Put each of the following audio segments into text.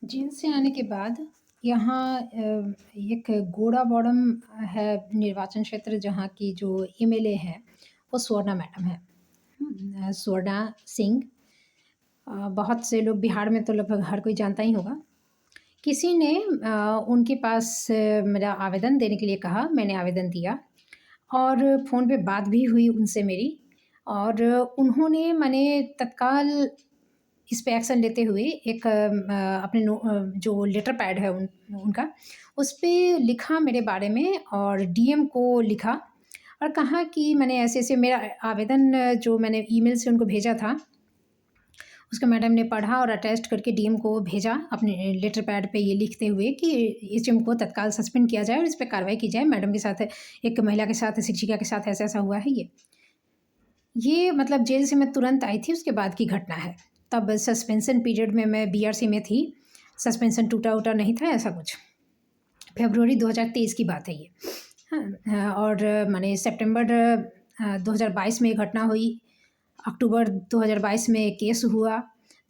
Jail से आने के बाद यहाँ एक गोड़ाबोड़म है निर्वाचन क्षेत्र जहाँ की जो एमएलए हैं वो स्वर्णा मैडम है। स्वर्णा सिंह। बहुत से लोग बिहार में तो लगभग हर कोई जानता ही होगा। किसी ने उनके पास मेरा आवेदन देने के लिए कहा, मैंने आवेदन दिया और फ़ोन पे बात भी हुई उनसे मेरी। और उन्होंने माने तत्काल इस पे एक्शन लेते हुए एक अपने जो लेटर पैड है उनका, उस पे लिखा मेरे बारे में और डीएम को लिखा और कहा कि मैंने ऐसे-ऐसे मेरा आवेदन जो मैंने ईमेल से उनको भेजा था, उसको मैडम ने पढ़ा और अटैच्ड करके डीएम को भेजा अपने लेटर पैड पे ये लिखते हुए कि एचएम को तत्काल सस्पेंड किया जाए और इस पे कार्रवाई की जाए। मैडम के साथ, एक महिला के साथ, शिक्षिका के साथ ऐसा-ऐसा हुआ है ये। ये मतलब जेल से मैं तुरंत आई थी, उसके बाद की घटना है। तब सस्पेंशन पीरियड में मैं बीआरसी में थी। सस्पेंशन टूटा-वूटा नहीं था ऐसा कुछ। फ़रवरी 2023 की बात है ये। हाँ, और माने सितंबर 2022 में ये घटना हुई। अक्टूबर 2022 में केस हुआ।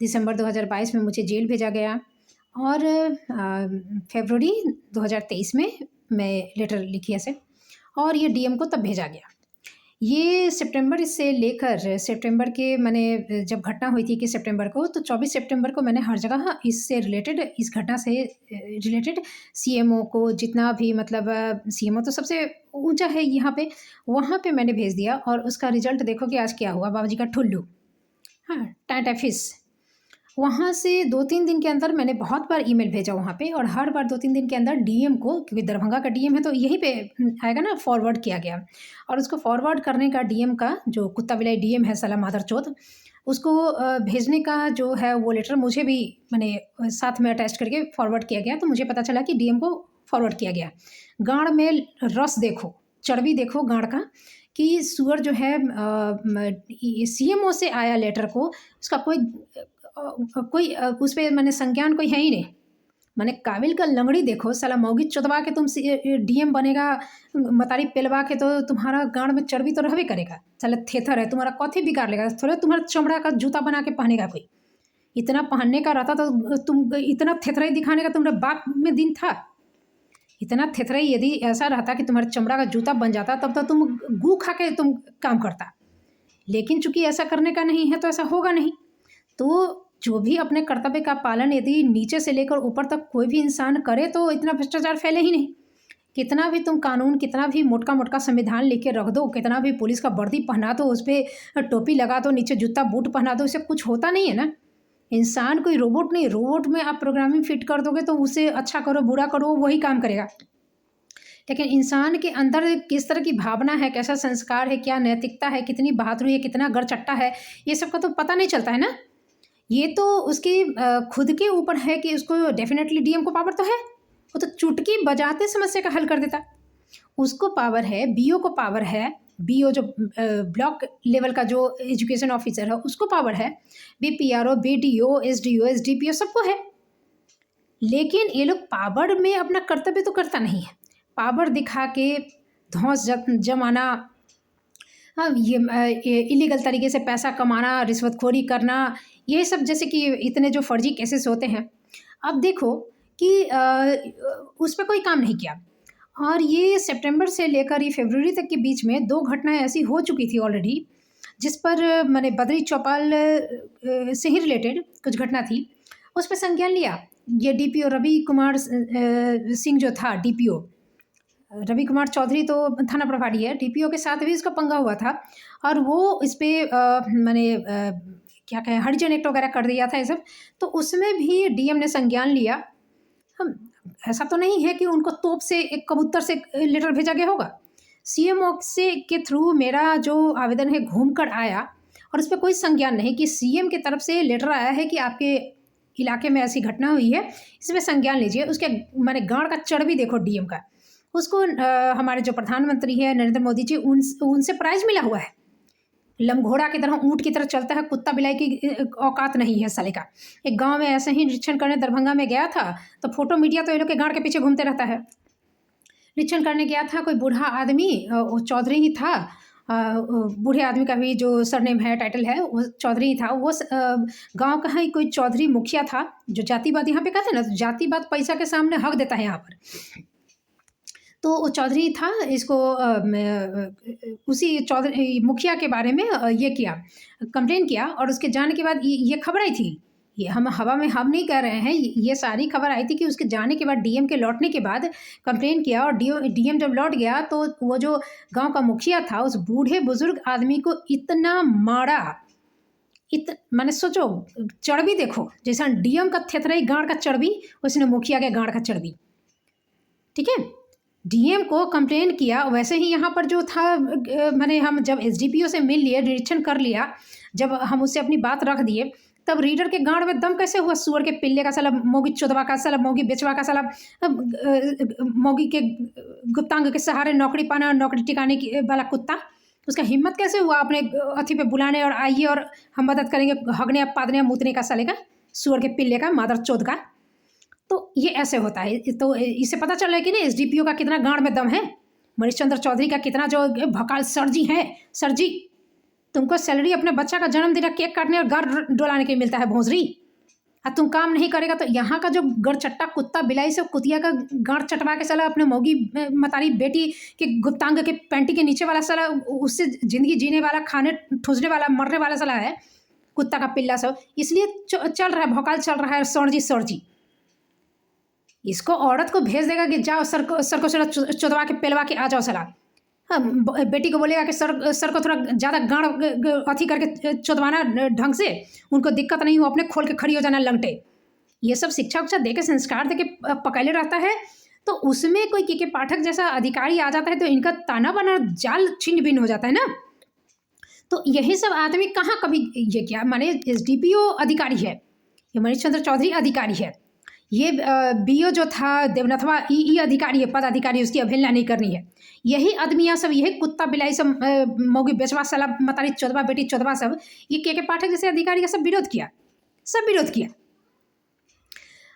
दिसंबर 2022 में मुझे जेल भेजा गया और फ़रवरी 2023 में मैं लेटर लिखी ऐसे और ये डीएम को तब भेजा गया। ये सितंबर से लेकर सितंबर के मैंने जब घटना हुई थी 21 सितंबर को, तो 24 सितंबर को मैंने हर जगह इससे रिलेटेड, इस घटना से रिलेटेड सीएमओ को जितना भी मतलब सीएमओ तो सबसे ऊँचा है यहाँ पे, वहाँ पे मैंने भेज दिया और उसका रिज़ल्ट देखो कि आज क्या हुआ, बाबूजी का ठुल्लू। हाँ, टाटा फिश। वहाँ से 2-3 दिन के अंदर मैंने बहुत बार ईमेल भेजा वहाँ पे और हर बार 2-3 दिन के अंदर डीएम को, क्योंकि दरभंगा का डीएम है तो यहीं पे आएगा ना, फॉरवर्ड किया गया। और उसको फॉरवर्ड करने का डीएम का जो कुत्ता बिलाई डीएम है साला मादरचोद, उसको भेजने का जो है वो लेटर मुझे भी मैंने साथ में अटैच करके फॉरवर्ड किया गया, तो मुझे पता चला कि डीएम को फॉरवर्ड किया गया। गाँड़ में रस देखो, चर्बी देखो गाँड़ का, कि सुअर जो है सीएमओ से आया लेटर को, उसका कोई उस पे माने संज्ञान कोई है ही नहीं। माने काबिल का लंगड़ी देखो, साला मौगी चोदवा के तुम डीएम बनेगा, मतारी पेलवा के तो तुम्हारा गाँड में चर्बी तो रहबे करेगा। साला थेथर है, तुम्हारा कथी बिगाड़ लेगा? थोड़े तुम्हारा चमड़ा का जूता बना के पहनेगा कोई। इतना पहनने का रहता तो तुम इतना थेथराई दिखाने का तुम्हारे बाप में दिन था? इतना थेथराई यदि ऐसा रहता कि तुम्हारा चमड़ा का जूता बन जाता, तब तो तुम गू खा के तुम काम करता। लेकिन चूँकि ऐसा करने का नहीं है तो ऐसा होगा नहीं। तो जो भी अपने कर्तव्य का पालन यदि नीचे से लेकर ऊपर तक कोई भी इंसान करे तो इतना भ्रष्टाचार फैले ही नहीं। कितना भी तुम कानून, कितना भी मोटका-मोटका संविधान लेके रख दो, कितना भी पुलिस का वर्दी पहना दो, उस पे टोपी लगा दो, नीचे जूता बूट पहना दो, इससे कुछ होता नहीं है ना। इंसान कोई रोबोट नहीं, रोबोट में आप प्रोग्रामिंग फिट कर दोगे तो उसे अच्छा करो, बुरा करो, वही काम करेगा। लेकिन इंसान के अंदर किस तरह की भावना है, कैसा संस्कार है, क्या नैतिकता है, कितनी बहादुरी है, कितना गरचट्टा है, ये सब का तो पता नहीं चलता है ना। ये तो उसके खुद के ऊपर है कि उसको डेफ़िनेटली डीएम को पावर तो है। वो तो चुटकी बजाते समस्या का हल कर देता। उसको पावर है, बीओ को पावर है, बीओ जो ब्लॉक लेवल का जो एजुकेशन ऑफ़िसर है उसको पावर है, बीपीआरओ, बीडीओ, एसडीओ, एसडीपीओ सबको है। लेकिन ये लोग पावर में अपना कर्तव्य तो करता नहीं है। पावर दिखा के धौंस जमाना, हाँ, ये इलीगल तरीके से पैसा कमाना, रिश्वतखोरी करना, ये सब जैसे कि इतने जो फर्जी केसेस होते हैं। अब देखो कि उस पे कोई काम नहीं किया और ये सितंबर से लेकर ये फरवरी तक के बीच में 2 घटनाएँ ऐसी हो चुकी थी ऑलरेडी, जिस पर मैंने बद्री चौपाल से ही रिलेटेड कुछ घटना थी, उस पे संज्ञान लिया। ये डीपीओ रवि कुमार सिंह जो था डीपीओ, रवि कुमार चौधरी तो थाना प्रभारी है, डीपीओ के साथ भी इसका पंगा हुआ था और वो इस पे मैंने क्या कहें, हरिजन एक्ट वगैरह कर दिया था ये सब, तो उसमें भी डीएम ने संज्ञान लिया। हम, ऐसा तो नहीं है कि उनको तोप से, एक कबूतर से लेटर भेजा गया होगा। सीएमओ से के थ्रू मेरा जो आवेदन है घूम कर आया और उस पर कोई संज्ञान नहीं कि सीएम की तरफ से लेटर आया है कि आपके इलाके में ऐसी घटना हुई है, इसमें संज्ञान लीजिए। उसके माने गाँड का चढ़ देखो डीएम का। उसको हमारे जो प्रधानमंत्री है नरेंद्र मोदी जी, उनसे प्राइज़ मिला हुआ है। लमघोड़ा की तरह, ऊँट की तरह चलता है, कुत्ता बिलाई की औकात नहीं है साले का। एक गाँव में ऐसे ही निरीक्षण करने दरभंगा में गया था, तो फोटो मीडिया तो ये लोग के गाँड के पीछे घूमते रहता है। निरीक्षण करने गया था कोई बूढ़ा आदमी, वो चौधरी ही था बूढ़े आदमी का भी जो सरनेम है, टाइटल है, वो चौधरी था। वो गाँव का ही कोई चौधरी मुखिया था, जो जातिवाद यहाँ पे कहते हैं ना, तो जातिवाद पैसा के सामने हक देता है यहाँ पर। तो वो चौधरी था, इसको उसी चौधरी मुखिया के बारे में ये किया, कंप्लेन किया, और उसके जाने के बाद ये खबर आई थी। ये हम हवा में हम नहीं कह रहे हैं, ये सारी खबर आई थी कि उसके जाने के बाद, डीएम के लौटने के बाद कंप्लेन किया, और डीएम जब लौट गया तो वो जो गांव का मुखिया था, उस बूढ़े बुजुर्ग आदमी को इतना मारा, मैंने सोचो, चर्बी देखो, जैसा डीएम का थेथराई गांड का चर्बी, उसने मुखिया के गांड का चर्बी। ठीक है, डीएम को कंप्लेन किया। वैसे ही यहाँ पर जो था, मैंने हम जब एसडीपीओ से मिल लिए, निरीक्षण कर लिया, जब हम उससे अपनी बात रख दिए, तब रीडर के गांड में दम कैसे हुआ? सुअर के पिल्ले का साला, मोगी चोदवा का साला, मोगी बेचवा का साला, मोगी के गुप्तांग के सहारे नौकरी पाना, नौकरी टिकाने की वाला कुत्ता, उसका हिम्मत कैसे हुआ अपने अथी पे बुलाने और आइए और हम मदद करेंगे, हगने पादने मूतने का साले का, सुअर के पिल्ले का, मादर चोद का। तो ये ऐसे होता है। तो इससे पता चल रहा है कि नहीं एसडीपीओ का कितना गांड में दम है, मनीष चंद्र चौधरी का कितना जो भकाल सरजी है। सरजी, तुमको सैलरी अपने बच्चा का जन्मदिन केक काटने और घर डोलाने के मिलता है भोंसरी, और तुम काम नहीं करेगा तो यहाँ का जो गड़चट्टा कुत्ता बिलाई से कुतिया का गांड चटवा के साला अपने मौगी मतारी बेटी के गुप्तांग के पैंटी के नीचे वाला साला, उससे जिंदगी जीने वाला, खाने ठूसने वाला, मरने वाला साला है कुत्ता का पिल्ला सब। इसलिए चल रहा है, भौकाल चल रहा है सरजी सरजी। इसको औरत को भेज देगा कि जाओ सर को साला चुदवा के पेलवा के आ जाओ साला। हाँ, बेटी को बोलेगा कि सर को थोड़ा ज़्यादा गांड अथी करके चुदवाना ढंग से, उनको दिक्कत नहीं हो, अपने खोल के खड़ी हो जाना लंगटे। ये सब शिक्षा उक्षा दे के, संस्कार दे के पकड़े रहता है। तो उसमें कोई के पाठक जैसा अधिकारी आ जाता है तो इनका ताना बाना जाल छिन्न भिन्न हो जाता है ना। तो यही सब आदमी कहाँ कभी ये क्या, माने एसडीपीओ अधिकारी है, ये मनीष चंद्र चौधरी अधिकारी है, ये बीओ जो था देवनाथवा ई अधिकारी है, पद अधिकारी, उसकी अवहेलना नहीं करनी है। यही आदमियाँ सब, यही कुत्ता बिलाई सब, मोगी बेचवा साला, मतारी चौदवा बेटी चौदवा सब, ये के पाठक जैसे अधिकारी का सब विरोध किया, सब विरोध किया।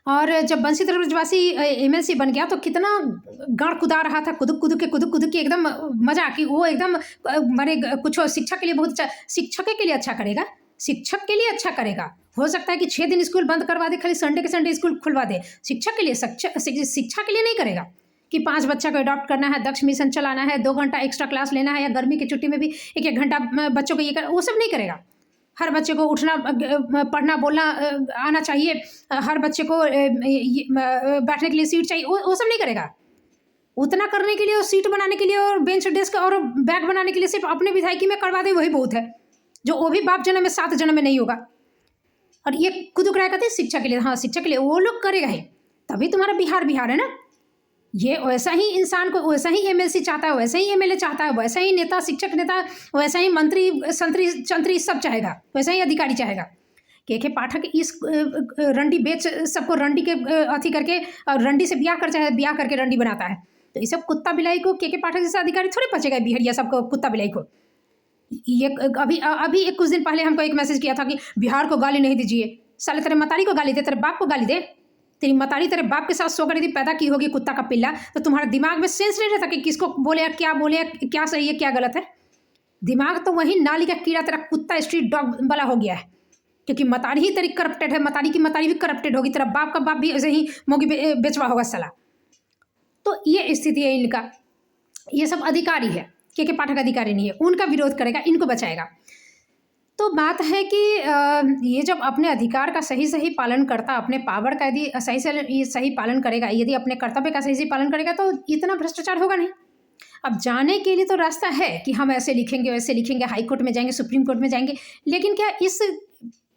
और जब बंशीधर ब्रजवासी एमएलसी बन गया तो कितना गाड़ कुदा रहा था, कुदुक के एकदम मजा की, वो एकदम माने कुछ शिक्षा के लिए बहुत अच्छा, शिक्षक के लिए अच्छा करेगा, शिक्षक के लिए अच्छा करेगा। हो सकता है कि 6 दिन स्कूल बंद करवा दे, खाली संडे के संडे स्कूल खुलवा दे। शिक्षा के लिए, शिक्षा के लिए नहीं करेगा कि 5 बच्चा को अडॉप्ट करना है, दक्ष मिशन चलाना है, 2 घंटा एक्स्ट्रा क्लास लेना है, या गर्मी की छुट्टी में भी 1-1 घंटा बच्चों को ये कर, वो सब नहीं करेगा। हर बच्चे को उठना, पढ़ना, बोलना आना चाहिए, हर बच्चे को बैठने के लिए सीट चाहिए, वो सब नहीं करेगा। उतना करने के लिए और सीट बनाने के लिए और बेंच डेस्क और बैग बनाने के लिए सिर्फ अपने विधायकी में करवा दे, वही बहुत है, जो वो भी बाप जन्म में 7 जन्म में नहीं होगा। और ये खुद कराया कहते हैं शिक्षा के लिए, हाँ शिक्षा के लिए वो लोग करेगा ही, तभी तुम्हारा बिहार है ना। ये वैसा ही इंसान को, वैसा ही एमएलसी चाहता है, वैसा ही एमएलए चाहता है, वैसा ही नेता, शिक्षक नेता, वैसा ही मंत्री, संतरी, चंत्री सब चाहेगा, वैसा ही अधिकारी चाहेगा। के पाठक इस रंडी बेच सबको रंडी के अथी करके, और रंडी से ब्याह करके रंडी बनाता है। तो ये सब कुत्ता बिलाई को के पाठक जैसा अधिकारी थोड़े बचेगा, बिहरिया सबको कुत्ता बिलाई को। ये अभी एक कुछ दिन पहले हमको एक मैसेज किया था कि बिहार को गाली नहीं दीजिए, साले तेरे मतारी को गाली दे, तेरे बाप को गाली दे, तेरी मतारी तेरे बाप के साथ सोकर यदि पैदा की होगी कुत्ता का पिल्ला, तो तुम्हारे दिमाग में सेंस नहीं रहता कि किसको बोले, क्या सही है क्या गलत है। दिमाग तो वही नाली का कीड़ा, तेरा कुत्ता स्ट्रीट डॉग वाला हो गया है, क्योंकि मतारी ही तेरी करप्टेड है, मतारी की मतारी भी करप्टेड होगी, तेरा बाप का बाप भी ऐसे ही मोगी बेचवा होगा साला। तो ये स्थिति है इनका। ये सब अधिकारी है, के पाठक अधिकारी नहीं है, उनका विरोध करेगा, इनको बचाएगा। तो बात है कि ये जब अपने अधिकार का सही पालन करता, अपने पावर का यदि सही पालन करेगा, यदि अपने कर्तव्य का सही पालन करेगा, तो इतना भ्रष्टाचार होगा नहीं। अब जाने के लिए तो रास्ता है कि हम ऐसे लिखेंगे, वैसे लिखेंगे, हाई कोर्ट में जाएंगे, सुप्रीम कोर्ट में जाएंगे, लेकिन क्या इस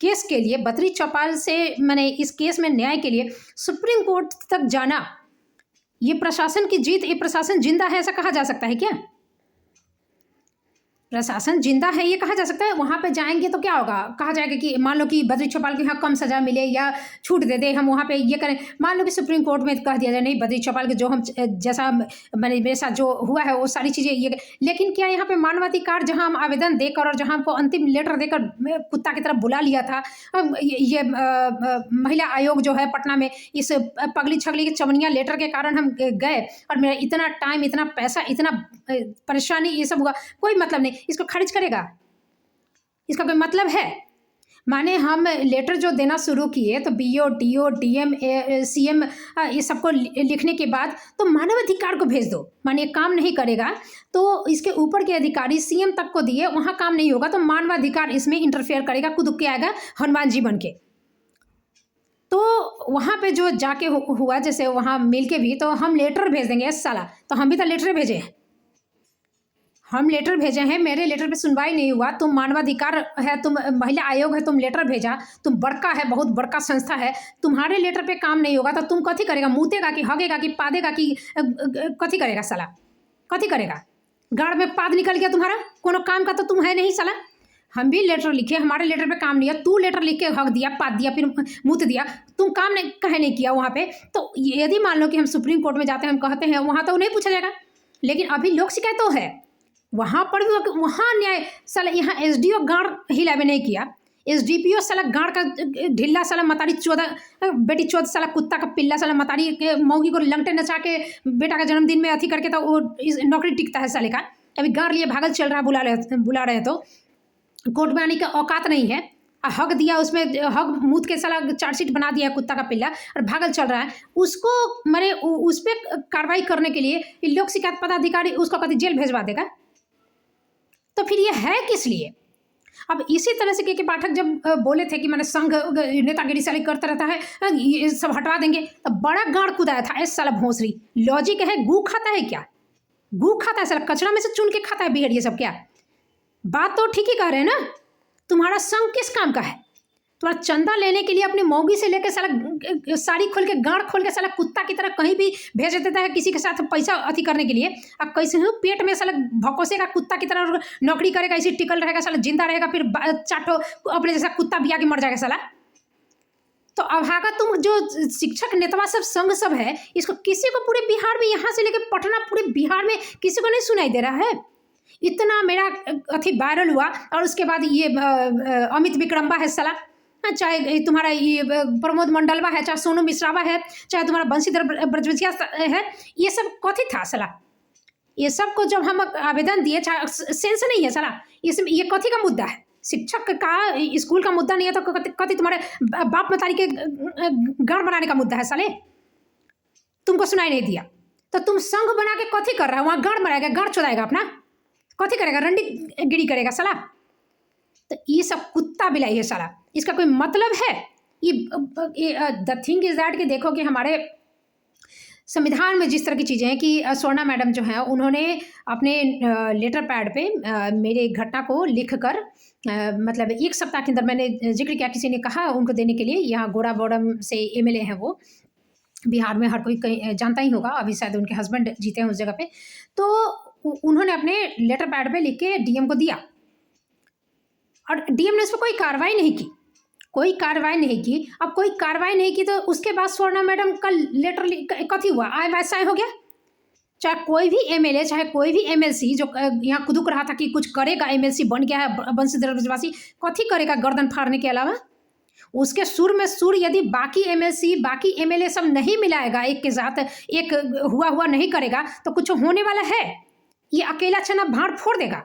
केस के लिए बद्री चौपाल से, मैंने इस केस में न्याय के लिए सुप्रीम कोर्ट तक जाना, ये प्रशासन की जीत, ये प्रशासन जिंदा है ऐसा कहा जा सकता है क्या? प्रशासन जिंदा है ये कहा जा सकता है? वहाँ पे जाएंगे तो क्या होगा, कहा जाएगा कि मान लो कि बद्री चौपाल के यहाँ कम सज़ा मिले या छूट दे दे, हम वहाँ पे ये करें। मान लो कि सुप्रीम कोर्ट में कह दिया जाए नहीं, बद्री चौपाल के जो हम जैसा मेरे साथ जो हुआ है वो सारी चीज़ें ये, लेकिन क्या यहाँ पे मानवाधिकार, जहाँ हम आवेदन देकर और जहाँ हमको अंतिम लेटर देकर कुत्ता की तरफ बुला लिया था, ये महिला आयोग जो है पटना में, इस पगली छगली के चवनिया लेटर के कारण हम गए और मेरा इतना टाइम, इतना पैसा, इतना परेशानी, ये सब हुआ, कोई मतलब नहीं। इसको खारिज करेगा? इसका कोई मतलब है? माने हम लेटर जो देना शुरू किए तो बीओ, डीओ, डीएम, सीएम ये सबको लिखने के बाद तो मानवाधिकार को भेज दो। माने काम नहीं करेगा तो इसके ऊपर के अधिकारी सीएम तक को दिए, वहाँ काम नहीं होगा तो मानवाधिकार इसमें इंटरफेयर करेगा, कूद के आएगा हनुमान जी बन के। तो वहाँ पे जो जाके हुआ, जैसे वहाँ मिल के भी तो हम लेटर भेज देंगे साला, तो हम भी तो लेटर भेजे हैं, हम लेटर भेजे हैं, मेरे लेटर पे सुनवाई नहीं हुआ, तुम मानवाधिकार है, तुम महिला आयोग है, तुम लेटर भेजा, तुम बड़का है, बहुत बड़का संस्था है, तुम्हारे लेटर पे काम नहीं होगा तो तुम कथी करेगा? मुतेगा कि हगेगा कि पादेगा कि कथी करेगा साला? कथी करेगा? गाड़ में पाद निकल गया तुम्हारा, कोनो काम का तो तुम है नहीं साला। हम भी लेटर लिखे, हमारे लेटर पे काम नहीं है, तू लेटर लिख के हक दिया, पाद दिया, फिर मुत दिया, तुम काम नहीं कहे नहीं किया वहाँ पे। तो यदि मान लो कि हम सुप्रीम कोर्ट में जाते हैं, हम कहते हैं, वहाँ तो नहीं पूछा जाएगा, लेकिन अभी लोक शिकायत तो है, वहाँ पर भी वहाँ न्याय साला। यहाँ एसडीओ गाड़ हिलावे नहीं किया, एसडीपीओ साला गाड़ का ढिल्ला साला मतारी 14 बेटी 14 साला कुत्ता का पिल्ला साला मतारी मौगी को लंगटे नचा के बेटा का जन्मदिन में अथी करके तो वो नौकरी टिकता है साले का। अभी गाड़ लिए भागल चल रहा, बुला रहे तो कोर्ट में आने का औकात नहीं है, हक दिया, उसमें हक मूत के साला चार्जशीट बना दिया कुत्ता का पिल्ला और भागल चल रहा है। उसको मैंने उस पर कार्रवाई करने के लिए लोक शिकायत पदाधिकारी उसको कभी जेल भेजवा देगा? तो फिर ये है किस लिए? अब इसी तरह से के पाठक जब बोले थे कि मैंने संघ नेतागिरी साले करता रहता है, ये सब हटवा देंगे, तो बड़ा गाड़ कुदाया था ऐसा साला भोंसरी। लॉजिक है, गू खाता है क्या? गू खाता है साला, कचरा में से चुन के खाता है बिहेड़ ये सब क्या? बात तो ठीक ही कह रहे हैं ना। तुम्हारा संघ किस काम का है? तुम्हारा चंदा लेने के लिए अपनी मौगी से लेकर साला साड़ी खोल के गाड़ खोल के साला कुत्ता की तरह कहीं भी भेज देता है किसी के साथ पैसा अति करने के लिए। अब कैसे हो पेट में साला भकोसेगा कुत्ता की तरह, नौकरी करेगा, इसी टिकल रहेगा साला, जिंदा रहेगा, फिर चाटो अपने जैसा कुत्ता बिया के मर जाएगा साला। तो अभागा तुम जो शिक्षक नेतवा सब संघ सब है, इसको किसी को पूरे बिहार में, यहाँ से लेकर पटना पूरे बिहार में किसी को नहीं सुनाई दे रहा है। इतना मेरा अथी वायरल हुआ और उसके बाद ये अमित विक्रम्बा है साला, चाहे तुम्हारा ये प्रमोद मंडलवा है, चाहे सोनू मिश्रावा है, चाहे तुम्हारा बंशीधर ब्रजवसिया है, ये सब कथी था साला? ये सब को जब हम आवेदन दिए, चाहे सेंस नहीं है साला, ये कथी का मुद्दा है? शिक्षक का स्कूल का मुद्दा नहीं है तो कथी तुम्हारे बाप मतारी के गाड़ बनाने का मुद्दा है साले? तुमको सुनाई नहीं दिया तो तुम संघ बना के कथी कर रहा है? वहाँ गाड़ बनाएगा, गाड़ चुराएगा अपना, कथी करेगा? रंडी गिरी करेगा साला। तो ये सब कुत्ता बिलाई है साला, इसका कोई मतलब है? ये द थिंग इज दैट कि देखो कि हमारे संविधान में जिस तरह की चीज़ें हैं कि स्वर्णा मैडम जो हैं उन्होंने अपने लेटर पैड पे मेरे घटना को लिख कर मतलब 1 सप्ताह के अंदर, मैंने जिक्र किया, किसी ने कहा उनको देने के लिए, यहाँ गोड़ाबोड़म से एमएलए हैं वो, बिहार में हर कोई कहीं जानता ही होगा, अभी शायद उनके हस्बैंड जीते हैं उस जगह पे। तो उन्होंने अपने लेटर पैड पे लिख के डीएम को दिया और डीएम ने उस पर कोई कार्रवाई नहीं की, कोई कार्रवाई नहीं की। अब कोई कार्रवाई नहीं की तो उसके बाद स्वर्णा मैडम का लेटर कथी हुआ? आय वैसा हो गया। चाहे कोई भी एमएलए, चाहे कोई भी एमएलसी जो यहाँ कुदुक रहा था कि कुछ करेगा, एमएलसी बन गया है बंशीधर ब्रजवासी, कथी करेगा गर्दन फाड़ने के अलावा? उसके सुर में सुर यदि बाकी एमएलसी, बाकी एमएलए सब नहीं मिलाएगा, एक के साथ एक हुआ नहीं करेगा तो कुछ होने वाला है? ये अकेला चना भाड़ फोड़ देगा।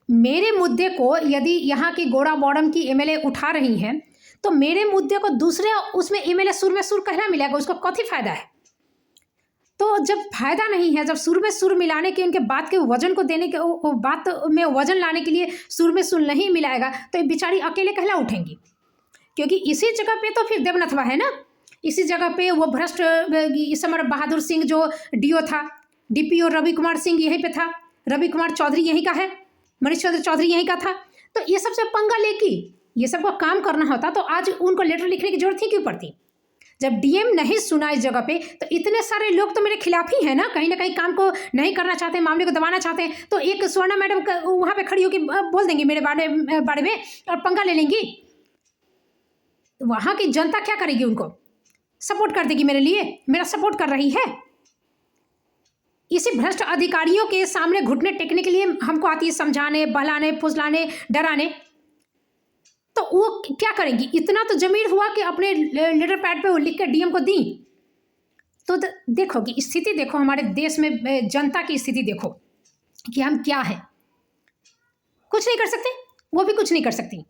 मेरे मुद्दे को यदि यहाँ की गोड़ाबोड़म की एमएलए उठा रही हैं तो मेरे मुद्दे को दूसरे उसमें एमएलए सुर में सुर कहना मिलेगा, उसको कथी फायदा है? तो जब फायदा नहीं है, जब सुर में सुर मिलाने के, उनके बात के वजन को देने के, बात में वजन लाने के लिए सुर में सुर नहीं मिलाएगा तो ये बेचारी अकेले कहला उठेंगी। क्योंकि इसी जगह पे तो फिर देवनाथवा है ना, इसी जगह पे वो भ्रष्ट समर बहादुर सिंह जो डीओ था, डीपीओ रवि कुमार सिंह यहीं पे था, रवि कुमार चौधरी यहीं का है, मनीष चंद्र चौधरी यहीं का था। तो ये सबसे पंगा लेके ये सबको काम करना होता तो आज उनको लेटर लिखने की जरूरत ही क्यों पड़ती? जब डीएम नहीं सुना इस जगह पे तो इतने सारे लोग तो मेरे खिलाफ ही है ना कहीं काम को नहीं करना चाहते, मामले को दबाना चाहते हैं। तो एक स्वर्णा मैडम वहाँ पे खड़ी होकर बोल देंगी मेरे बारे में और पंगा ले लेंगी। वहाँ की जनता क्या करेगी? उनको सपोर्ट कर देगी, मेरे लिए मेरा सपोर्ट कर रही है। इसी भ्रष्ट अधिकारियों के सामने घुटने टेकने के लिए हमको आती है समझाने, बहलाने, फुसलाने, डराने। तो वो क्या करेंगी? इतना तो जमीर हुआ कि अपने लेटर पैड पे वो लिख के डीएम को दी। तो देखो कि स्थिति देखो, हमारे देश में जनता की स्थिति देखो कि हम क्या हैं। कुछ नहीं कर सकते, वो भी कुछ नहीं कर सकती।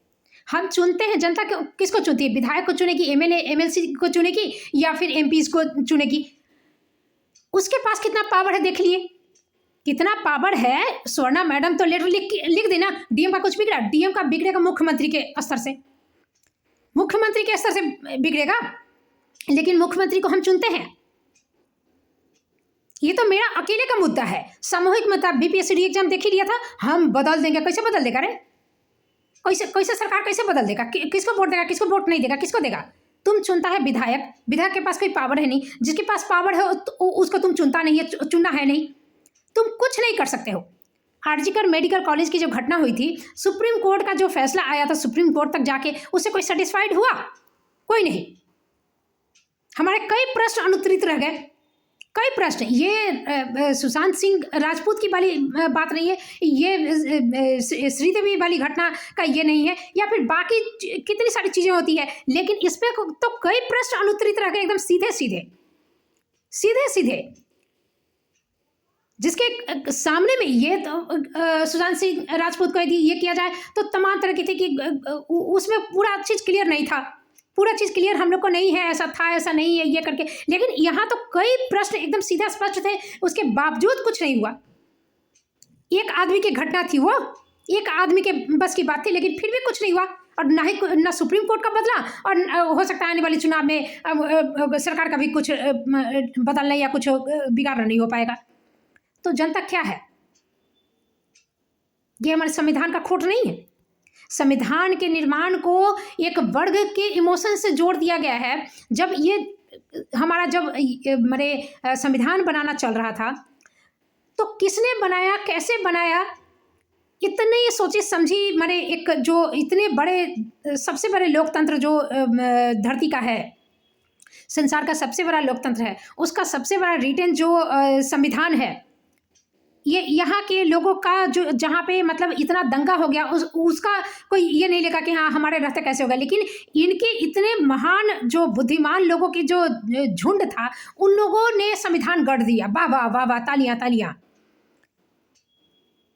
हम चुनते हैं, जनता किसको चुनती है? विधायक को चुनेगी, एमएलए एमएलसी को चुनेगी, या फिर एमपीज को चुनेगी। उसके पास कितना पावर है देख लिए, कितना पावर है। स्वर्णा मैडम तो लेटर लिख देना, डीएम का कुछ बिगड़ा? डीएम का बिगड़ेगा मुख्यमंत्री के स्तर से, मुख्यमंत्री के स्तर से बिगड़ेगा, लेकिन मुख्यमंत्री को हम चुनते हैं। ये तो मेरा अकेले का मुद्दा है। सामूहिक मुद्दा बीपीएससी एग्जाम देख ही लिया था, हम बदल देंगे। कैसे बदल देगा रे? कैसे सरकार कैसे बदल देगा? किसको वोट देगा, किसको वोट नहीं देगा, किसको देगा? तुम चुनता है विधायक, विधायक के पास कोई पावर है नहीं। जिसके पास पावर है उसको तुम चुनता नहीं है, चुनना है नहीं, तुम कुछ नहीं कर सकते हो। आरजीकर मेडिकल कॉलेज की जो घटना हुई थी, सुप्रीम कोर्ट का जो फैसला आया था, सुप्रीम कोर्ट तक जाके उससे कोई सेटिस्फाइड हुआ? कोई नहीं। हमारे कई प्रश्न अनुत्तरित रह गए, कई प्रश्न। ये सुशांत सिंह राजपूत की वाली बात नहीं है, ये श्रीदेवी वाली घटना का ये नहीं है, या फिर बाकी कितनी सारी चीजें होती है, लेकिन इस पे तो कई प्रश्न अनुत्तरित रह गए, एकदम सीधे सीधे सीधे सीधे। जिसके सामने में ये तो सुशांत सिंह राजपूत को यदि ये किया जाए तो तमाम तरह की थी कि उसमें पूरा चीज़ क्लियर नहीं था, पूरा चीज़ क्लियर हम लोग को नहीं है, ऐसा था ऐसा नहीं है ये करके। लेकिन यहाँ तो कई प्रश्न एकदम सीधा स्पष्ट थे, उसके बावजूद कुछ नहीं हुआ। एक आदमी की घटना थी, वो एक आदमी के बस की बात थी, लेकिन फिर भी कुछ नहीं हुआ। और ना सुप्रीम कोर्ट का बदला, और हो सकता है आने वाले चुनाव में सरकार का भी कुछ बदलना या कुछ बिगाड़ना नहीं हो पाएगा। तो जनता क्या है? ये हमारे संविधान का खोट नहीं है। संविधान के निर्माण को एक वर्ग के इमोशन से जोड़ दिया गया है। जब ये हमारा मेरे संविधान बनाना चल रहा था, तो किसने बनाया, कैसे बनाया, इतने ये सोची समझी मेरे एक जो इतने बड़े सबसे बड़े लोकतंत्र जो धरती का है, संसार का सबसे बड़ा लोकतंत्र है, उसका सबसे बड़ा रिटेन जो संविधान है, ये यहाँ के लोगों का जो जहाँ पे मतलब इतना दंगा हो गया, उसका कोई ये नहीं लगा कि हाँ हमारे रहते कैसे होगा। लेकिन इनके इतने महान जो बुद्धिमान लोगों की जो झुंड था, उन लोगों ने संविधान गढ़ दिया। वाह वाह वाह वाह, तालियां तालियां।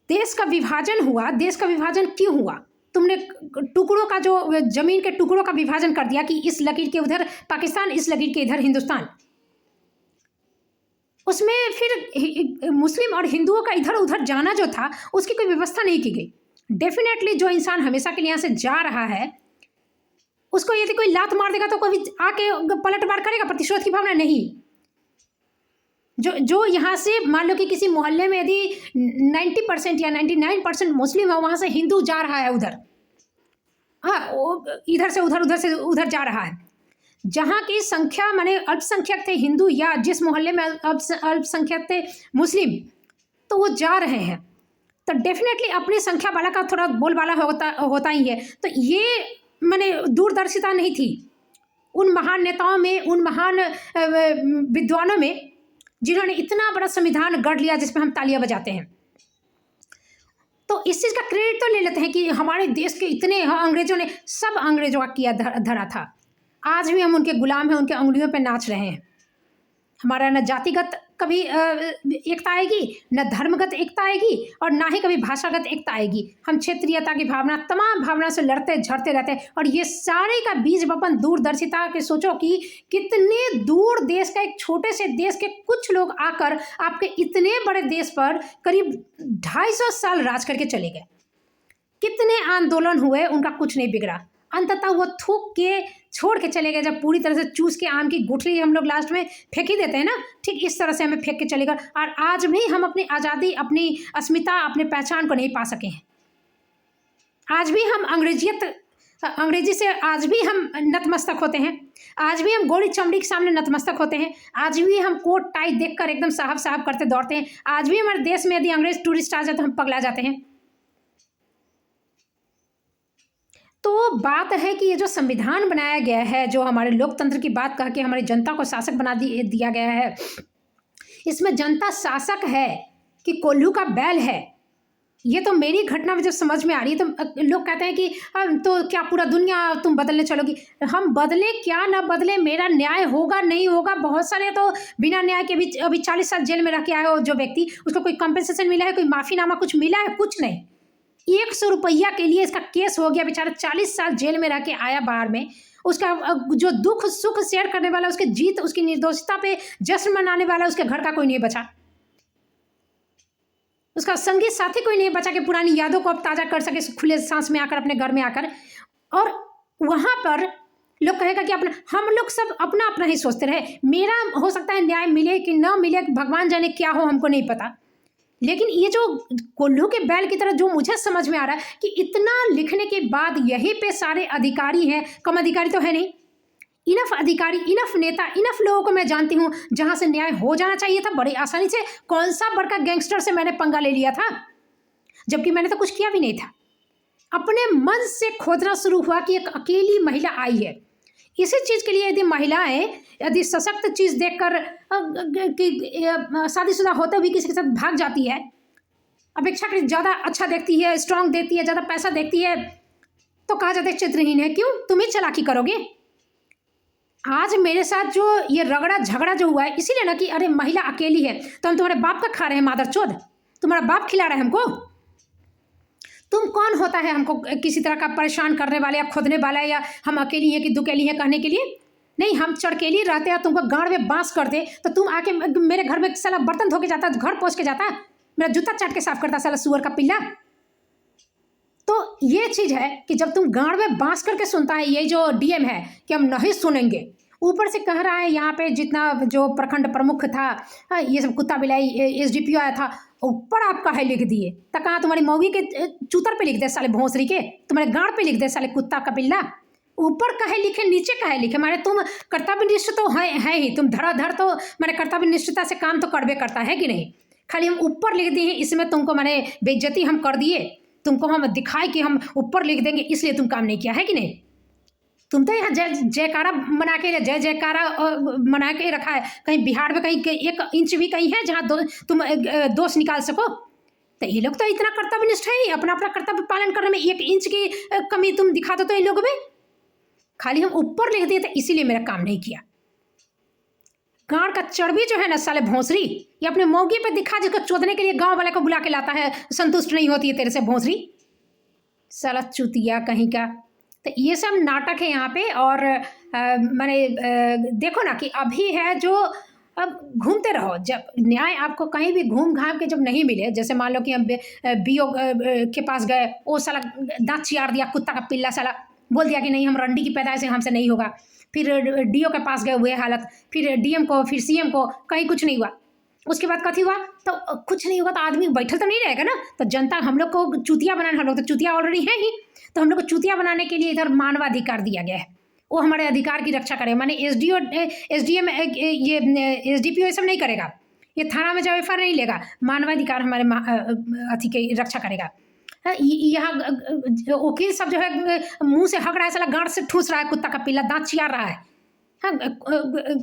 देश का विभाजन हुआ। देश का विभाजन क्यों हुआ? तुमने टुकड़ों का जो जमीन के टुकड़ों का विभाजन कर दिया कि इस लकीर के उधर पाकिस्तान, इस लकीर के इधर हिंदुस्तान। उसमें फिर मुस्लिम और हिंदुओं का इधर उधर जाना जो था, उसकी कोई व्यवस्था नहीं की गई। डेफिनेटली जो इंसान हमेशा के लिए यहाँ से जा रहा है, उसको यदि कोई लात मार देगा तो कोई आके पलटवार करेगा? प्रतिशोध की भावना नहीं। जो यहाँ से मान लो कि किसी मोहल्ले में यदि 90% या 99% मुस्लिम है, वहाँ से हिंदू जा रहा है उधर, हाँ इधर से उधर, उधर से उधर जा रहा है, जहाँ की संख्या माने अल्पसंख्यक थे हिंदू, या जिस मोहल्ले में अल्पसंख्यक थे मुस्लिम, तो वो जा रहे हैं। तो डेफिनेटली अपनी संख्या वाला का थोड़ा बोलबाला होता ही है। तो ये माने दूरदर्शिता नहीं थी उन महान नेताओं में, उन महान विद्वानों में, जिन्होंने इतना बड़ा संविधान गढ़ लिया जिसमें हम तालियां बजाते हैं। तो इस चीज़ का क्रेडिट तो ले लेते हैं कि हमारे देश के इतने अंग्रेजों ने, सब अंग्रेजों का किया धरा था। आज भी हम उनके गुलाम हैं, उनके उंगलियों पे नाच रहे हैं। हमारा न जातिगत कभी एकता आएगी, न धर्मगत एकता आएगी, और ना ही कभी भाषागत एकता आएगी। हम क्षेत्रीयता की भावना, तमाम भावना से लड़ते झड़ते रहते हैं। और ये सारे का बीज वपन दूरदर्शिता के, सोचो कि कितने दूर देश का, एक छोटे से देश के कुछ लोग आकर आपके इतने बड़े देश पर करीब 250 साल राज करके चले गए। कितने आंदोलन हुए, उनका कुछ नहीं बिगड़ा। अंततः वो थूक के छोड़ के चले गए। जब पूरी तरह से चूस के आम की गुठली हम लोग लास्ट में फेंक ही देते हैं ना, ठीक इस तरह से हमें फेंक के चले गए। और आज भी हम अपनी आज़ादी, अपनी अस्मिता, अपनी पहचान को नहीं पा सके हैं। आज भी हम अंग्रेजी से आज भी हम नतमस्तक होते हैं। आज भी हम गोरी चमड़ी के सामने नतमस्तक होते हैं। आज भी हम कोट टाई देखकर एकदम साहब साहब करते दौड़ते हैं। आज भी हमारे देश में यदि अंग्रेज टूरिस्ट आ जाए तो हम पगला जाते हैं। तो बात है कि ये जो संविधान बनाया गया है, जो हमारे लोकतंत्र की बात कह के हमारी जनता को शासक बना दिया गया है, इसमें जनता शासक है कि कोल्हू का बैल है। ये तो मेरी घटना में जब समझ में आ रही है, तो लोग कहते हैं कि तो क्या पूरा दुनिया तुम बदलने चलोगी? हम बदले क्या ना बदले, मेरा न्याय होगा नहीं होगा। बहुत सारे तो बिना न्याय के भी अभी 40 साल जेल में रह के आए हो जो व्यक्ति, उसको कोई कंपनसेशन मिला है, कोई माफीनामा कुछ मिला है? कुछ नहीं। 100 रुपया के लिए इसका केस हो गया, बेचारा 40 साल जेल में रह के आया बाहर में। उसका जो दुख सुख शेयर करने वाला, उसकी जीत, उसकी निर्दोषता पे जश्न मनाने वाला, उसके घर का कोई नहीं बचा। उसका संगी साथी कोई नहीं बचा कि पुरानी यादों को अब ताज़ा कर सके खुले सांस में आकर, अपने घर में आकर। और वहाँ पर लोग कहेगा कि अपना, हम लोग सब अपना अपना ही सोचते रहे। मेरा हो सकता है न्याय मिले कि ना मिले, भगवान जाने क्या हो, हमको नहीं पता। लेकिन ये जो कोल्हू के बैल की तरह जो मुझे समझ में आ रहा है कि इतना लिखने के बाद यहीं पे सारे अधिकारी हैं, कम अधिकारी तो है नहीं, इनफ अधिकारी, इनफ नेता, इनफ लोगों को मैं जानती हूँ जहां से न्याय हो जाना चाहिए था बड़ी आसानी से। कौन सा बड़का गैंगस्टर से मैंने पंगा ले लिया था, जबकि मैंने तो कुछ किया भी नहीं था। अपने मन से खोदना शुरू हुआ कि एक अकेली महिला आई है। इसी चीज के लिए यदि महिलाएं यदि सशक्त चीज देखकर शादीशुदा होते हुए किसी के साथ भाग जाती है, अपेक्षाकृत ज्यादा अच्छा देखती है, स्ट्रांग देखती है, ज्यादा पैसा देखती है, तो कहा जाता है चित्रहीन है। क्यों? तुम ही चालाकी करोगे। आज मेरे साथ जो ये रगड़ा झगड़ा जो हुआ है, इसीलिए ना कि अरे महिला अकेली है तो हम तुम्हारे बाप का खा रहे हैं, मादरचोद, तुम्हारा बाप खिला रहा है हमको। तुम कौन होता है हमको किसी तरह का परेशान करने वाले या खोदने वाला, या हम अकेली है कि दुकेली है कहने के लिए? नहीं, हम चड़केली रहते हैं, तुमको गाड़ में बांस कर दे तो तुम आके मेरे घर में साला बर्तन धो के जाता, घर पहुँच के जाता, मेरा जूता चाट के साफ करता, साला सुअर का पिल्ला। तो ये चीज है कि जब तुम गाड़ में बांस करके सुनता है ये जो डीएम है कि हम नहीं सुनेंगे, ऊपर से कह रहा है यहाँ पे जितना जो प्रखंड प्रमुख था, ये सब कुत्ता बिलाई, एसडीपीओ आया था, ऊपर आप कहे लिख दिए, तो कहाँ तुम्हारी मौगी के चूतर पे लिख दे साले भोंसरी के, तुम्हारे गाड़ पे लिख दे साले कुत्ता का पिल्ला। ऊपर कहे लिखे, नीचे कहे लिखे, मारे तुम कर्तव्यनिष्ठ तो है ही, तुम धड़ाधड़ तो मैंने कर्तव्यनिष्ठता से काम तो करबे करता है कि नहीं। खाली हम ऊपर लिख दिए, इसमें तुमको मैंने बेइज्जती हम कर दिए, तुमको हम दिखाए कि हम ऊपर लिख देंगे, इसलिए तुम काम नहीं किया है कि नहीं। तुम तो यहाँ जय जयकारा मना के, जय जयकारा मना के रखा है। कहीं बिहार में कहीं 1 इंच भी कहीं है जहाँ तुम दोष निकाल सको? तो ये लोग तो इतना कर्तव्यनिष्ठ है ही, अपना अपना कर्तव्य पालन करने में 1 इंच की कमी तुम दिखा दो तो इन लोगों में। खाली हम ऊपर लिख दिए तो इसीलिए मेरा काम नहीं किया। गांड का चर्बी जो है ना साले भोंसरी, ये अपने मौगी पे दिखा, जिसको चोदने के लिए गांव वाले को बुला के लाता है, संतुष्ट नहीं होती है तेरे से भोंसरी, साला चुतिया कहीं का। तो ये सब नाटक है यहाँ पे। और मैंने देखो ना कि अभी है जो, अब घूमते रहो, जब न्याय आपको कहीं भी घूम घाम के जब नहीं मिले, जैसे मान लो कि हम बीओ के पास गए, वो साला दांत चियार दिया, कुत्ता का पिल्ला साला बोल दिया कि नहीं हम रंडी की पैदाइश है, हमसे नहीं होगा। फिर डीओ के पास गए, हुए हालत, फिर डीएम को, फिर सीएम को, कहीं कुछ नहीं हुआ। उसके बाद कथी हुआ? तो कुछ नहीं हुआ तो आदमी बैठल तो नहीं रहेगा ना, तो जनता हम लोग को चूतिया बनाना, हम लोग तो चूतिया ऑलरेडी है ही, तो हम लोग को चूतिया बनाने के लिए इधर मानवाधिकार दिया गया है, वो हमारे अधिकार की रक्षा करेगा। माने एसडीओ, एसडीएम, ये एसडीपीओ ये सब नहीं करेगा, ये थाना में जब एफआईआर नहीं लेगा, मानवाधिकार हमारे अथी की रक्षा करेगा। यहाँ वकील सब जो है मुंह से हक रहा है, साला गांठ से ठूस रहा है, कुत्ता का पिल्ला दांत चियार रहा है, हाँ,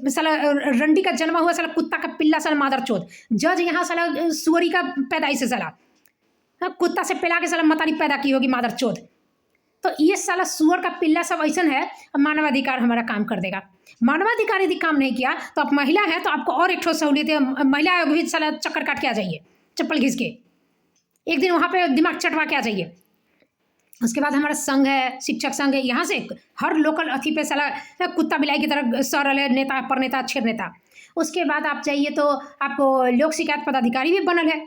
साला रंडी का जन्मा हुआ साला कुत्ता का पिल्ला, साला मादरचोद। जज यहाँ साला सुअरी का पैदाइश है साला, हाँ, कुत्ता से पिला के साला मतारी पैदा की होगी मादरचोद। तो ये साला सुअर का पिल्ला सब ऐसा है, मानवाधिकार हमारा काम कर देगा। मानवाधिकार यदि काम नहीं किया तो आप महिला है तो आपको और एक ठोस सहूलियत है, महिला आयोग भी साला चक्कर काट के आ जाइए, चप्पल घिस के एक दिन वहाँ पे दिमाग चटवा के आ जाइए। उसके बाद हमारा संघ है, शिक्षक संघ है, यहाँ से हर लोकल अथी पे साला कुत्ता बिलाई की तरह सरल है, नेता पर नेता, छेर नेता। उसके बाद आप जाइए तो आपको लोक शिकायत पदाधिकारी भी बनल है।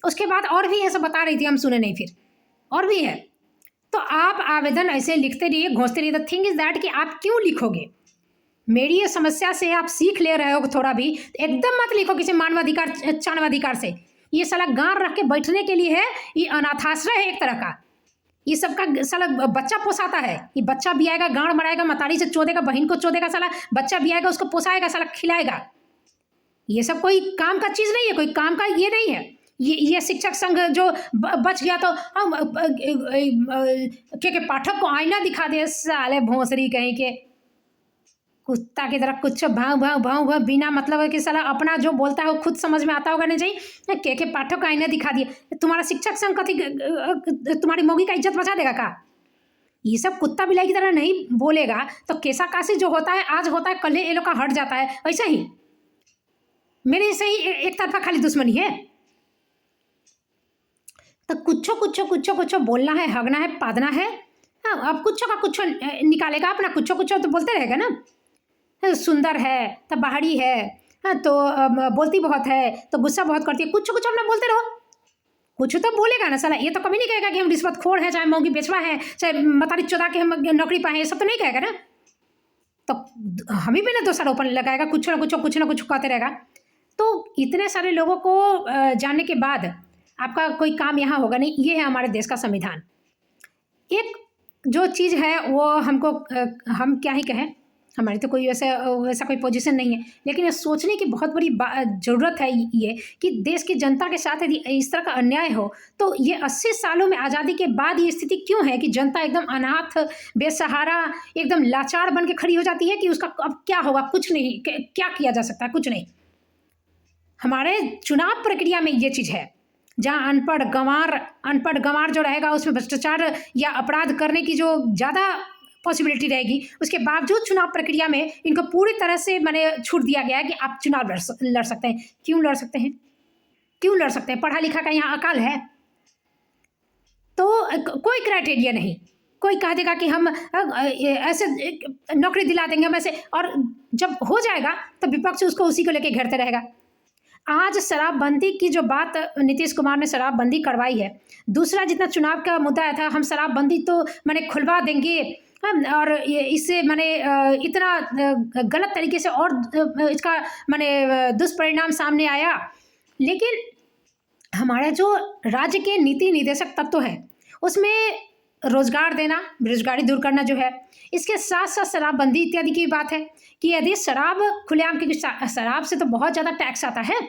उसके बाद और भी है, सब बता रही थी, हम सुने नहीं, फिर और भी है। तो आप आवेदन ऐसे लिखते रहिए, घोंसते रहिए। द थिंग इज दैट कि आप क्यों लिखोगे? मेरी ये समस्या से आप सीख ले रहे हो थोड़ा भी, तो एकदम मत लिखो किसी मानवाधिकार चानवाधिकार से। ये साला गांव रख के बैठने के लिए है, ये अनाथाश्रय है एक तरह का। ये सबका साला बच्चा पोसाता है, ये बच्चा भी आएगा, गांड मराएगा, मतारी से चोदेगा, बहन को चोदेगा, साला बच्चा भी आएगा, उसको पोसाएगा, साला खिलाएगा। ये सब कोई काम का चीज़ नहीं है, कोई काम का ये नहीं है। ये शिक्षक संघ जो बच गया तो हम के पाठक को आईना दिखा दे, साले भोंसरी कहीं के। कुत्ता की तरह कुछ भाव भाव भाव भाव बिना मतलब है कि साला अपना जो बोलता है वो खुद समझ में आता होगा नहीं चाहिए। के पाठक का आईने दिखा दिए, तुम्हारा शिक्षक संघ कथी तुम्हारी मौगी का इज्जत बचा देगा का? ये सब कुत्ता बिलाई की तरह नहीं बोलेगा तो केसा काशी जो होता है आज होता है, कल ये लोग का हट जाता है। ऐसा ही मेरे से ही एक तरफा खाली दुश्मनी है। तो कुछो कुछो कुछो कुछो बोलना है, हगना है, पादना है। हाँ, अब कुछो का कुछो निकालेगा अपना, कुछो कुछो तो बोलते रहेगा ना। सुंदर है तो बाहरी है, हाँ तो बोलती बहुत है तो गुस्सा बहुत करती है, कुछ कुछ अपना बोलते रहो। कुछ तो बोलेगा ना साला, ये तो कभी नहीं कहेगा कि हम रिश्वतखोर हैं, चाहे मौगी बेचवा है, चाहे मतारी चौदा के हम नौकरी पाए, ये सब तो नहीं कहेगा ना। तो हमें भी ना दो आरोपण लगाएगा, कुछ ना कुछ कहते रहेगा। तो इतने सारे लोगों को जानने के बाद आपका कोई काम यहाँ होगा नहीं। ये है हमारे देश का संविधान। एक जो चीज़ है वो हमको हम क्या ही कहें, हमारी तो कोई वैसा कोई पोजीशन नहीं है, लेकिन ये सोचने की बहुत बड़ी ज़रूरत है ये कि देश की जनता के साथ यदि इस तरह का अन्याय हो तो ये 80 सालों में आज़ादी के बाद ये स्थिति क्यों है कि जनता एकदम अनाथ, बेसहारा, एकदम लाचार बन के खड़ी हो जाती है कि उसका अब क्या होगा, कुछ नहीं, क्या किया जा सकता है, कुछ नहीं। हमारे चुनाव प्रक्रिया में ये चीज़ है, जहाँ अनपढ़ गंवार जो रहेगा उसमें भ्रष्टाचार या अपराध करने की जो ज़्यादा पॉसिबिलिटी रहेगी, उसके बावजूद चुनाव प्रक्रिया में इनको पूरी तरह से मैंने छूट दिया गया है कि आप चुनाव लड़ सकते हैं। क्यों लड़ सकते हैं? क्यों लड़ सकते हैं? पढ़ा लिखा का यहाँ अकाल है तो कोई क्राइटेरिया नहीं। कोई कह देगा कि हम ऐसे नौकरी दिला देंगे हम ऐसे, और जब हो जाएगा तो विपक्ष उसको उसी को लेके घेरते रहेगा। आज शराबबंदी की जो बात नीतीश कुमार ने शराबबंदी करवाई है, दूसरा जितना चुनाव का मुद्दा आया था हम शराबबंदी तो मैंने खुलवा देंगे, और इससे मैंने इतना गलत तरीके से और इसका मैंने दुष्परिणाम सामने आया। लेकिन हमारा जो राज्य के नीति निदेशक तत्व है उसमें रोजगार देना, बेरोजगारी दूर करना जो है, इसके साथ साथ शराबबंदी इत्यादि की बात है कि यदि शराब खुलेआम, क्योंकि शराब से तो बहुत ज़्यादा टैक्स आता है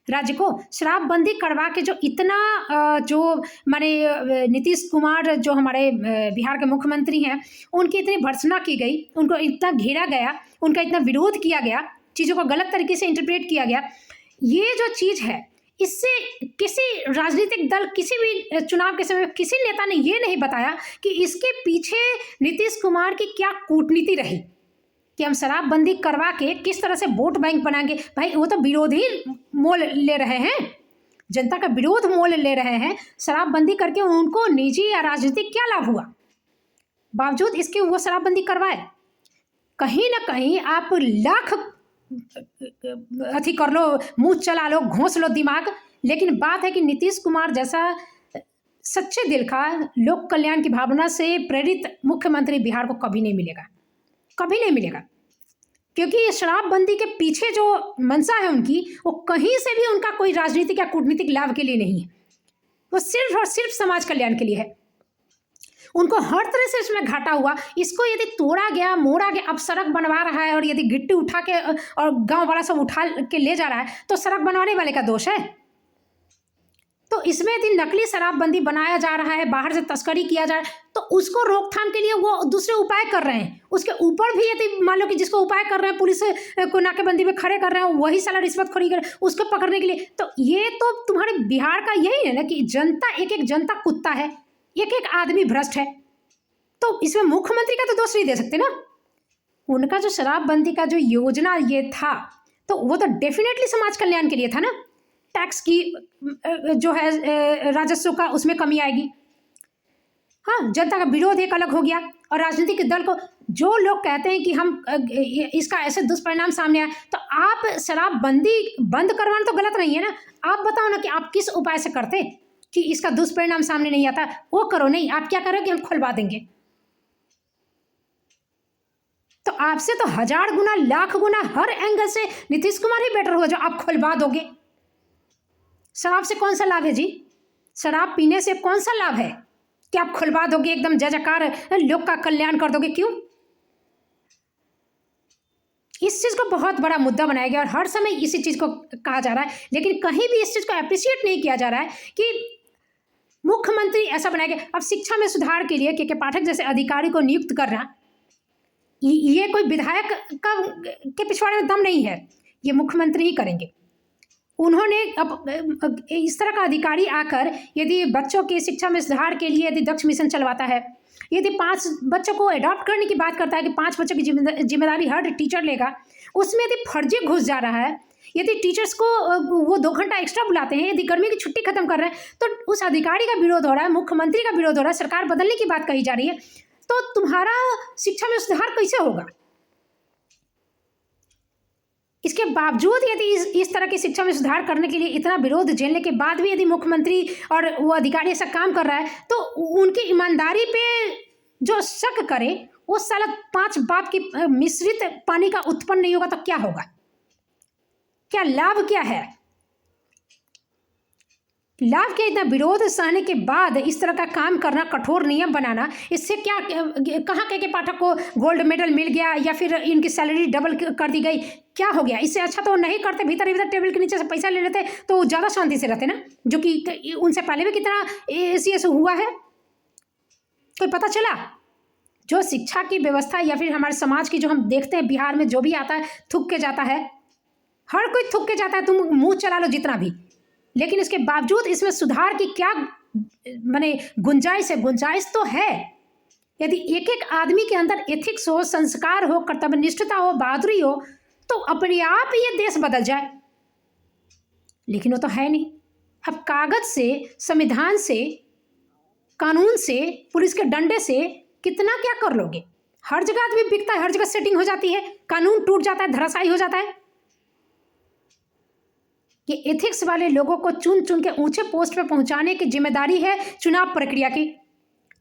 राज्य को, शराबबंदी करवा के जो इतना जो माने नीतीश कुमार जो हमारे बिहार के मुख्यमंत्री हैं उनकी इतनी भर्त्सना की गई, उनको इतना घेरा गया, उनका इतना विरोध किया गया, चीज़ों को गलत तरीके से इंटरप्रेट किया गया। ये जो चीज़ है इससे किसी राजनीतिक दल, किसी भी चुनाव के समय किसी नेता ने ये नहीं बताया कि इसके पीछे नीतीश कुमार की क्या कूटनीति रही कि हम शराबबंदी करवा के किस तरह से वोट बैंक बनाएंगे। भाई वो तो विरोधी मोल ले रहे हैं, जनता का विरोध मोल ले रहे हैं। शराबबंदी करके उनको निजी या राजनीतिक क्या लाभ हुआ? बावजूद इसके वो शराबबंदी करवाए। कहीं ना कहीं आप लाख अथी कर लो, मुंह चला लो, घोंस लो दिमाग, लेकिन बात है कि नीतीश कुमार जैसा सच्चे दिल का, लोक कल्याण की भावना से प्रेरित मुख्यमंत्री बिहार को कभी नहीं मिलेगा, कभी नहीं मिलेगा। क्योंकि शराबबंदी के पीछे जो मंशा है उनकी, वो कहीं से भी उनका कोई राजनीतिक या कूटनीतिक लाभ के लिए नहीं है, वो सिर्फ और सिर्फ समाज कल्याण के लिए है। उनको हर तरह से इसमें घाटा हुआ। इसको यदि तोड़ा गया, मोड़ा गया, अब सड़क बनवा रहा है और यदि गिट्टी उठा के और गांव वाला सब उठा के ले जा रहा है तो सड़क बनवाने वाले का दोष है। तो इसमें यदि नकली शराबबंदी बनाया जा रहा है, बाहर से तस्करी किया जा रहा है, तो उसको रोकथाम के लिए वो दूसरे उपाय कर रहे हैं। उसके ऊपर भी यदि मान लो कि जिसको उपाय कर रहे हैं, पुलिस को नाकेबंदी में खड़े कर रहे हैं, वही साला रिश्वतखोरी कर उसको पकड़ने के लिए, तो ये तो तुम्हारे बिहार का यही है ना कि जनता, एक एक जनता कुत्ता है, एक एक आदमी भ्रष्ट है। तो इसमें मुख्यमंत्री का तो दोष नहीं दे सकते ना। उनका जो शराबबंदी का जो योजना ये था तो वो तो डेफिनेटली समाज कल्याण के लिए था ना। टैक्स की जो है राजस्व का उसमें कमी आएगी। हाँ, जनता का विरोध एक अलग हो गया, और राजनीतिक दल को जो लोग कहते हैं कि हम इसका ऐसे दुष्परिणाम सामने आए, तो आप शराबबंदी बंद करवाना तो गलत नहीं है ना। आप बताओ ना कि आप किस उपाय से करते कि इसका दुष्परिणाम सामने नहीं आता, वो करो नहीं। आप क्या करो कि हम खुलवा देंगे, तो आपसे तो 1000 गुना, लाख गुना हर एंगल से नीतीश कुमार ही बेटर होगा जो आप खुलवा दोगे। शराब से कौन सा लाभ है जी? शराब पीने से कौन सा लाभ है कि आप खुलवा दोगे, एकदम जय जयकार, लोग का कल्याण कर दोगे? क्यों? इस चीज को बहुत बड़ा मुद्दा बनाया गया और हर समय इसी चीज को कहा जा रहा है, लेकिन कहीं भी इस चीज को अप्रिशिएट नहीं किया जा रहा है कि मुख्यमंत्री ऐसा बनाया गया। अब शिक्षा में सुधार के लिए के पाठक जैसे अधिकारी को नियुक्त करना, ये कोई विधायक का के पिछवाड़े में दम नहीं है, ये मुख्यमंत्री ही करेंगे। उन्होंने अब इस तरह का अधिकारी आकर यदि बच्चों की शिक्षा में सुधार के लिए यदि दक्ष मिशन चलवाता है, यदि 5 बच्चों को अडॉप्ट करने की बात करता है कि 5 बच्चों की जिम्मेदारी हर टीचर लेगा, उसमें यदि फर्जी घुस जा रहा है, यदि टीचर्स को वो 2 घंटा एक्स्ट्रा बुलाते हैं, यदि गर्मी की छुट्टी खत्म कर रहे हैं, तो उस अधिकारी का विरोध हो रहा है, मुख्यमंत्री का विरोध हो रहा है, सरकार बदलने की बात कही जा रही है, तो तुम्हारा शिक्षा में सुधार कैसे होगा? इसके बावजूद यदि इस तरह की शिक्षा में सुधार करने के लिए इतना विरोध झेलने के बाद भी यदि मुख्यमंत्री और वो अधिकारी ऐसा काम कर रहा है, तो उनकी ईमानदारी पे जो शक करे, वो साला 5 बाप की मिश्रित पानी का उत्पन्न नहीं होगा तो क्या होगा? क्या लाभ क्या है? लाभ के इतना विरोध सहने के बाद इस तरह का काम करना, कठोर नियम बनाना, इससे क्या कहाँ के पाठक को गोल्ड मेडल मिल गया या फिर इनकी सैलरी डबल कर दी गई, क्या हो गया? इससे अच्छा तो नहीं करते, भीतर भीतर टेबल के नीचे से पैसा ले लेते तो ज़्यादा शांति से रहते ना, जो कि उनसे पहले भी कितना ACS हुआ है, कोई पता चला? जो शिक्षा की व्यवस्था या फिर हमारे समाज की जो हम देखते हैं, बिहार में जो भी आता है थूक के जाता है, हर कोई थूक के जाता है, तुम मुँह चला लो जितना भी, लेकिन इसके बावजूद इसमें सुधार की क्या माने गुंजाइश है? गुंजाइश तो है, यदि एक एक आदमी के अंदर एथिक्स हो, संस्कार हो, कर्तव्यनिष्ठता हो, बहादुरी हो, तो अपने आप ये देश बदल जाए, लेकिन वो तो है नहीं। अब कागज से, संविधान से, कानून से, पुलिस के डंडे से कितना क्या कर लोगे? हर जगह आदमी बिकता है, हर जगह सेटिंग हो जाती है, कानून टूट जाता है, धराशायी हो जाता है। ये एथिक्स वाले लोगों को चुन चुन के ऊंचे पोस्ट पे पहुंचाने की जिम्मेदारी है चुनाव प्रक्रिया की,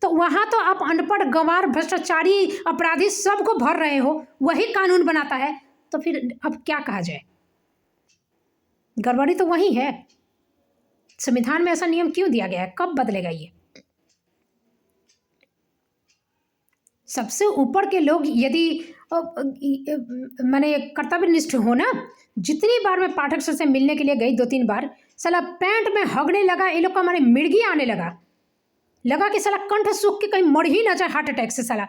तो वहां तो आप अनपढ़, गंवार, भ्रष्टाचारी, अपराधी सबको भर रहे हो, वही कानून बनाता है, तो फिर अब क्या कहा जाए? गड़बड़ी तो वही है। संविधान में ऐसा नियम क्यों दिया गया है? कब बदलेगा ये? सबसे ऊपर के लोग यदि मैंने कर्तव्यनिष्ठ हो ना, जितनी बार मैं पाठक सर से मिलने के लिए गई 2-3 बार, साला पैंट में हगने लगा, ये लोग का माने मिर्गी आने लगा कि साला कंठ सूख के कहीं मर ही ना जाए हार्ट अटैक से। साला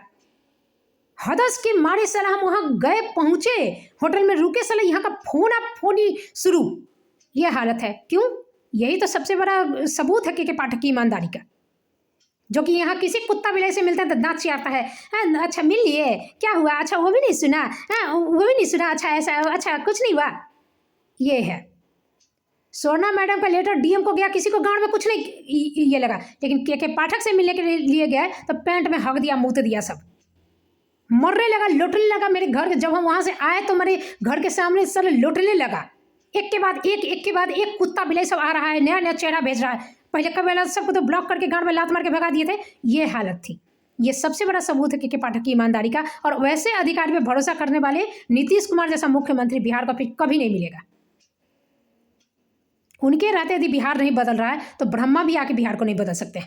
हदस के मारे साला हम वहाँ गए, पहुँचे, होटल में रुके, साला यहाँ का फोन ही शुरू, ये हालत है। क्यों? यही तो सबसे बड़ा सबूत है के पाठक की ईमानदारी का, जो कि यहाँ किसी कुत्ता बिलाई से मिलता है तो दांत चियारता है। अच्छा मिल लिए, क्या हुआ? अच्छा वो भी नहीं सुना, वो भी नहीं सुना, अच्छा ऐसा, अच्छा कुछ नहीं हुआ। ये है स्वर्णा मैडम का लेटर DM को गया, किसी को गांड में कुछ नहीं ये लगा, लेकिन के पाठक से मिलने के लिए गया तो पैंट में हक दिया, मूत दिया, सब मरने लगा, लौटने लगा। मेरे घर जब हम वहाँ से आए तो मेरे घर के सामने सर लौटने लगा, एक के बाद एक कुत्ता बिलाई सब आ रहा है, नया नया चेहरा भेज रहा है। पहले कभी सबको तो ब्लॉक करके गांड में लात मार के भगा दिए थे, ये हालत थी। ये सबसे बड़ा सबूत है के पाठक की ईमानदारी का, और वैसे अधिकारी पे भरोसा करने वाले नीतीश कुमार जैसा मुख्यमंत्री बिहार का फिर कभी नहीं मिलेगा। उनके रहते यदि बिहार नहीं बदल रहा है तो ब्रह्मा भी आके बिहार को नहीं बदल सकते।